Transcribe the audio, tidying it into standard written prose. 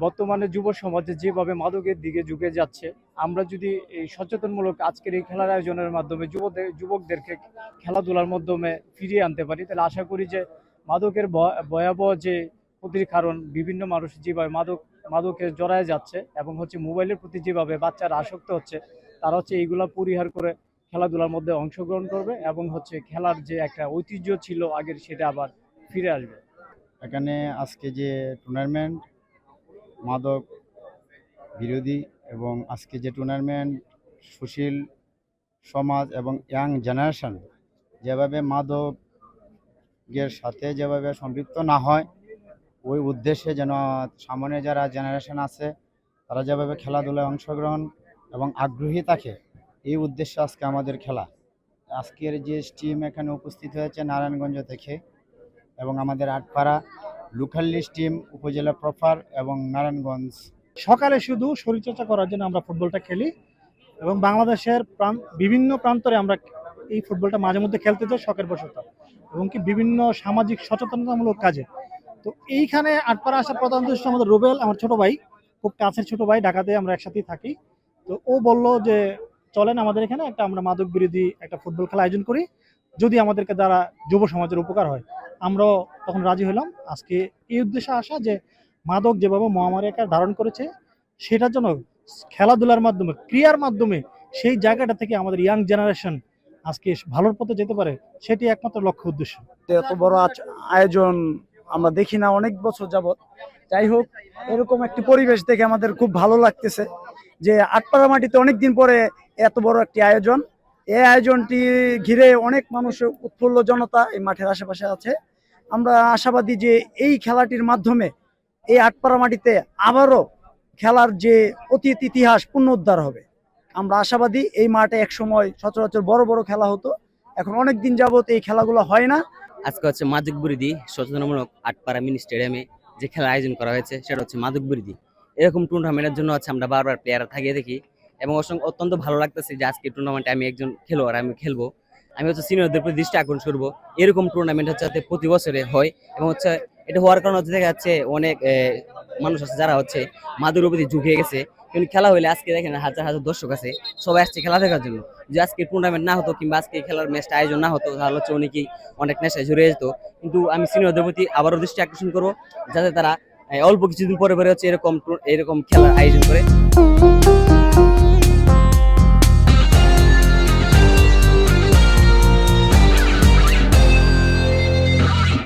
বর্তমানে যুব সমাজে যেভাবে মাদকের দিকে ঝুঁকে যাচ্ছে, আমরা যদি এই সচেতনমূলক আজকের এই খেলার আয়োজনের মাধ্যমে যুবকদেরকে খেলাধুলার মাধ্যমে ফিরিয়ে আনতে পারি, তাহলে আশা করি যে মাদকের ভয়াবহ যে ক্ষতির কারণ বিভিন্ন মানুষ যেভাবে মাদকে জড়ায় যাচ্ছে এবং মোবাইলের প্রতি যেভাবে বাচ্চারা আসক্ত হচ্ছে, তারা এইগুলা পরিহার করে খেলাধুলার মধ্যে অংশগ্রহণ করবে এবং খেলার যে একটা ঐতিহ্য ছিল আগের, সেটা আবার ফিরে আসবে। এখানে আজকে যে টুর্নামেন্ট মাদক বিরোধী এবং আজকে যে টুর্নামেন্ট সুশীল সমাজ এবং ইয়াং জেনারেশন যেভাবে মাদকের সাথে যেভাবে সম্পৃক্ত না হয়, ওই উদ্দেশ্যে যেন সামনে যারা জেনারেশন আছে তারা যেভাবে খেলাধুলায় অংশগ্রহণ এবং আগ্রহী থাকে, এই উদ্দেশ্যে আজকে আমাদের খেলা। আজকের যে টিম এখানে উপস্থিত হয়েছে নারায়ণগঞ্জ থেকে এবং আমাদের আটপাড়া লোকাল লিস্ট টিম, উপজেলা প্রপার এবং নারায়ণগঞ্জ। সকালে শুধু শরীরচর্চা করার জন্য আমরা ফুটবলটা খেলি এবং বাংলাদেশের বিভিন্ন প্রান্তরে আমরা এই ফুটবলটা মাঝে মধ্যে খেলতে যাই শখের বশত, এবং কি বিভিন্ন সামাজিক সচেতনতামূলক কাজে। তো এইখানে আটপাড়া আসার প্রধান উদ্দেশ্য আমাদের রুবেল, আমার ছোট ভাই, খুব কাছের ছোট ভাই, ঢাকাতে আমরা একসাথেই থাকি। তো ও বলল যে চলেন আমাদের এখানে আমরা মাদক বিরোধী একটা ফুটবল খেলা আয়োজন করি, যদি আমাদেরকে দ্বারা যুব সমাজের উপকার হয়। আমরাও তখন রাজি হলাম। আজকে এই উদ্দেশ্যে আসা যে মাদক যেভাবে মহামারী আকার ধারণ করেছে, সেটার জন্য খেলাধুলার মাধ্যমে, ক্রিয়ার মাধ্যমে সেই জায়গাটা থেকে আমাদের ইয়াং জেনারেশন আজকে ভালোর পথে যেতে পারে, সেটি একমাত্র লক্ষ্য উদ্দেশ্য। এত বড় আয়োজন আমরা দেখি না অনেক বছর যাবত। যাই হোক, এরকম একটি পরিবেশ দেখে আমাদের খুব ভালো লাগতেছে যে আটপাড়া মাটিতে অনেকদিন পরে এত বড় একটি আয়োজন। এই আয়োজনটি ঘিরে অনেক মানুষ, উৎফুল্ল জনতা এই মাঠের আশেপাশে আছে। আমরা আশাবাদী যে এই খেলাটির মাধ্যমে এই আটপাড়া মাটিতে আবারও খেলার যে অতীত ইতিহাস পুনরুদ্ধার হবে। আমরা আশাবাদী এই মাঠে একসময় সচরাচর বড় বড় খেলা হতো, এখন অনেক দিন যাবত এই খেলাগুলো হয় না। আজকে মাদক বিরোধী সচেতনমূলক আটপাড়া মিনি স্টেডিয়ামে যে খেলার আয়োজন করা হয়েছে, সেটা মাদক বিরোধী। এরকম টুর্নামেন্টের জন্য আমরা বারবার প্লেয়ার থাকিয়ে দেখি এবং অত্যন্ত ভালো লাগতেছে যে আজকে টুর্নামেন্টে আমি একজন খেলোয়াড়, আমি খেলবো। আমি সিনিয়রদের প্রতি দৃষ্টি আকর্ষণ করবো। এরকম টুর্নামেন্ট যাতে প্রতি বছরে হয় এবং এটা হওয়ার কারণে দেখা যাচ্ছে অনেক মানুষ আছে যারা মাদকের প্রতি ঝুঁকে গেছে। কিন্তু খেলা হইলে আজকে দেখেন হাজার হাজার দর্শক আছে, সবাই আসছে খেলা দেখার জন্য। যে আজকে টুর্নামেন্ট না হতো কিংবা আজকে খেলার ম্যাচটা আয়োজন না হতো, তাহলে অনেকেই অনেক নেশায় জড়িয়ে যেত। কিন্তু আমি সিনিয়রদের প্রতি আবারও দৃষ্টি আকর্ষণ করবো যাতে তারা অল্প কিছুদিন পরে এরকম খেলার আয়োজন করে।